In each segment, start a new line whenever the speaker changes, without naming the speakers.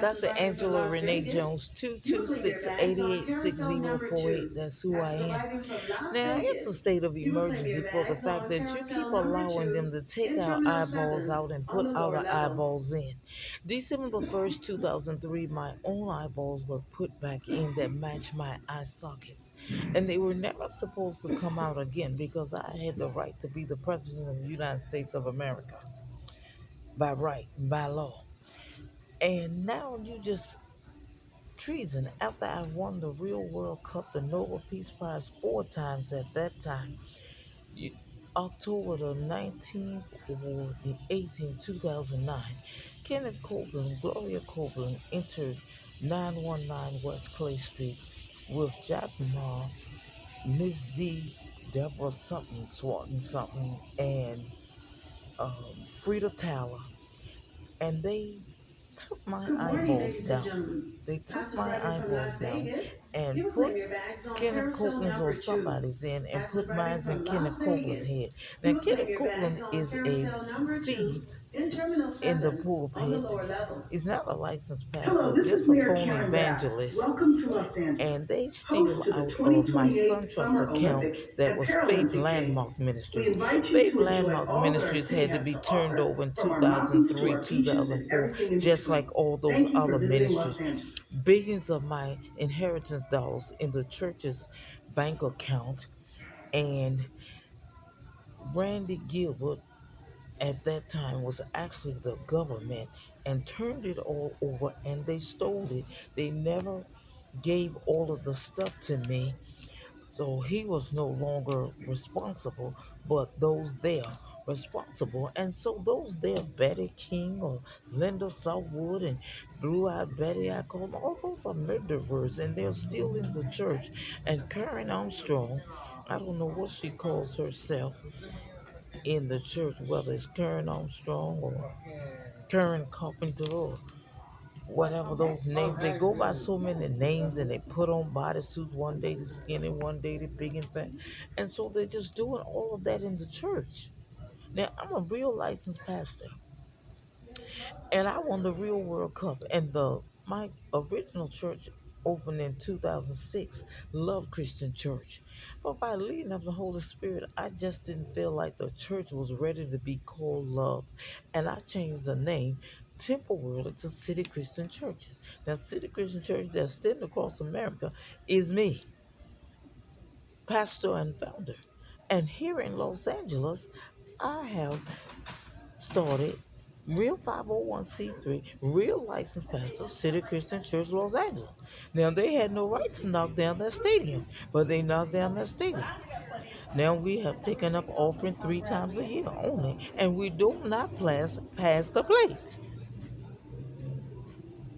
Dr. Angela Renee Jones, 226-886048. That's who I am. Now, it's a state of emergency for the fact that you keep allowing them to take our eyeballs out and put our eyeballs in. December 1st, 2003, my own eyeballs were put back in that match my eye sockets. And they were never supposed to come out again because I had the right to be the President of the United States of America by right, by law. And now you just treason after I won the real World Cup, the Nobel Peace Prize four times at that time. You, October the 19th or the 18th, 2009, Kenneth Copeland, Gloria Copeland entered 919 West Clay Street with Jack Ma, Miss D, Deborah something, Swanton something, and Frida Tyler, and they took my
Good morning,
eyeballs
ladies and
down.
gentlemen.
They took
Pastor
my
arriving from
eyeballs
Las
down
Vegas.
and
You can
put
claim your bags on
Kenneth
carousel
Copeland's or
number 2.
somebody's in and
Pastor
put
arriving
mine in
from Las
Kenneth Copeland's
Vegas.
head. Now,
You can claim
Kenneth
your bags
Copeland
on
is a
carousel number 2
thief
in Terminal
in the
7 on the
pulpit.
lower level.
He's not a licensed
Hello,
pastor,
this is
just a
Mayor
phone
Karen Bass.
evangelist.
Welcome to Los Angeles,
And they
host
steal
to the
out of my
2028
SunTrust
Summer
account
Olympic
that
and
was Faith
Paralympic Games.
Landmark
We
Ministries.
invite you
Faith
to enjoy
Landmark
all that our
Ministries
city
had to
has
be
to
turned
offer,
over in
from our mountains to
2003,
our beaches and
2004,
everything in
just
between.
like all those
Thank you for
other
visiting Los
ministries.
Angeles.
Billions of my inheritance dollars in the church's bank account, and Randy Gilbert at that time was actually the government and turned it all over, and they stole it. They never gave all of the stuff to me, so he was no longer responsible, but those there responsible. And so those there, Betty King or Linda Southwood and Blue Eyed Betty, I call them, all those are murderers, and they're still in the church. And Karen Armstrong, I don't know what she calls herself in the church, whether it's Karen Armstrong or Karen Carpenter or whatever those names. They go by so many names and they put on bodysuits. One day the skinny, one day the big and fat. And so they're just doing all of that in the church. Now, I'm a real licensed pastor and I won the real World Cup. And my original church opened in 2006, Love Christian Church. But by leading of the Holy Spirit, I just didn't feel like the church was ready to be called Love. And I changed the name temporarily to City Christian Churches. Now, City Christian Church that's still across America is me, pastor and founder. And here in Los Angeles, I have started Real 501c3, Real Licensed Pastor, City Christian Church, Los Angeles. Now, they had no right to knock down that stadium, but they knocked down that stadium. Now, we have taken up offering three times a year only, and we do not pass the plate.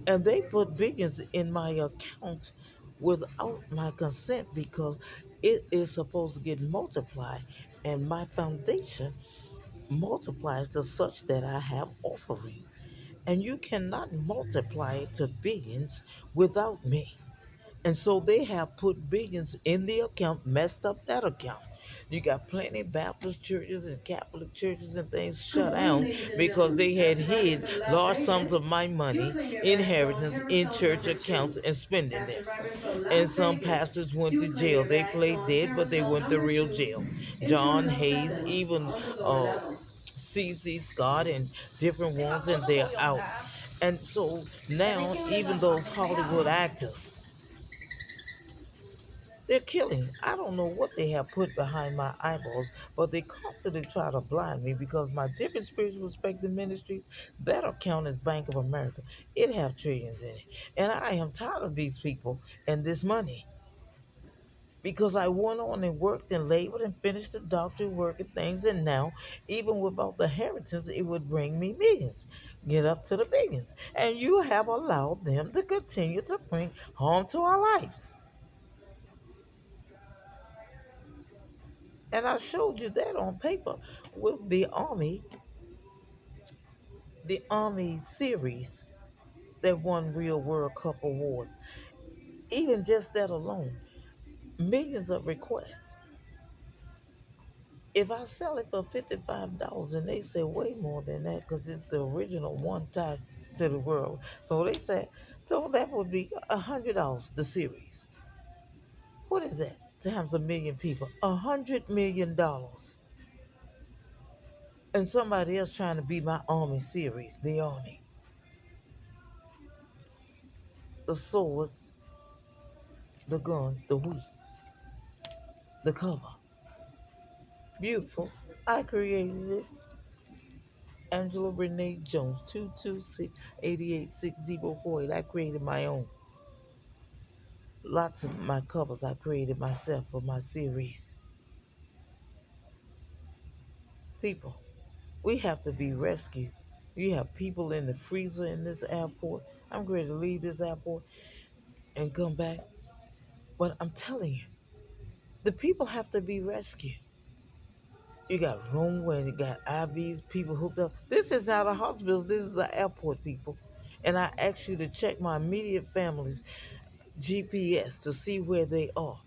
And they put billions in my account without my consent because it is supposed to get multiplied, and my foundation multiplies to such that I have offering. And you cannot multiply it to billions without me. And so they have put billions in the account, messed up that account. You got plenty of Baptist churches and Catholic churches and things
Good
shut
morning,
down
ladies and
because
gentlemen.
they had
Pastor arriving
hid
from Las
large sums
Vegas.
of my
You can
money,
claim your bags on
inheritance in
carousel
church
number
accounts
2.
and spending them.
Pastor arriving from
And
Las
some
Vegas.
pastors went
You
to
can claim
jail.
your
They
bags
played
on
dead, but they
carousel
went to
number
real
2
jail.
in
John
Terminal
Hayes,
7
even
on the lower
uh,
level.
CC Scott, and different ones, and they're out. And so now, even those Hollywood actors, they're killing. I don't know what they have put behind my eyeballs, but they constantly try to blind me because my different spiritual respected ministries, that account is Bank of America. It have trillions in it. And I am tired of these people and this money. Because I went on and worked and labored and finished the doctorate work and things, and now, even without the inheritance, it would bring me millions. Get up to the billions. And you have allowed them to continue to bring harm to our lives. And I showed you that on paper with the Army series that won Real World Cup awards. Even just that alone, millions of requests. If I sell it for $55 and they say way more than that because it's the original one to the world. So they said, so that would be $100 the series. What is that times a million people? $100 million. And somebody else trying to be my army series, the army, the swords, the guns, the wheat, the cover. Beautiful. I created it. Angela Renee Jones, 226-886-048. I created my own. Lots of my covers I created myself for my series. People, we have to be rescued. You have people in the freezer in this airport. I'm ready to leave this airport and come back. But I'm telling you, the people have to be rescued. You got room where you got IVs, people hooked up. This is not a hospital. This is an airport, people. And I ask you to check my immediate family's GPS to see where they are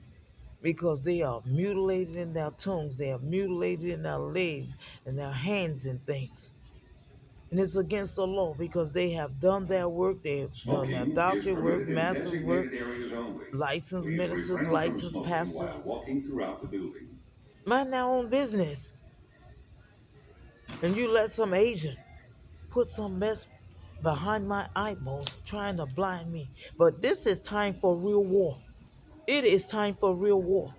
because they are mutilated in their tongues, they are mutilated in their legs and their hands and things. And it's against the law because they have done their work, they've done their
Smoking is
doctorate work,
permitted in
master's work,
designated areas only.
licensed
We
ministers,
refrain from
licensed
smoking while
pastors.
walking throughout the building.
Mind their own business. And you let some Asian put some mess behind my eyeballs trying to blind me. But this is time for real war. It is time for real war.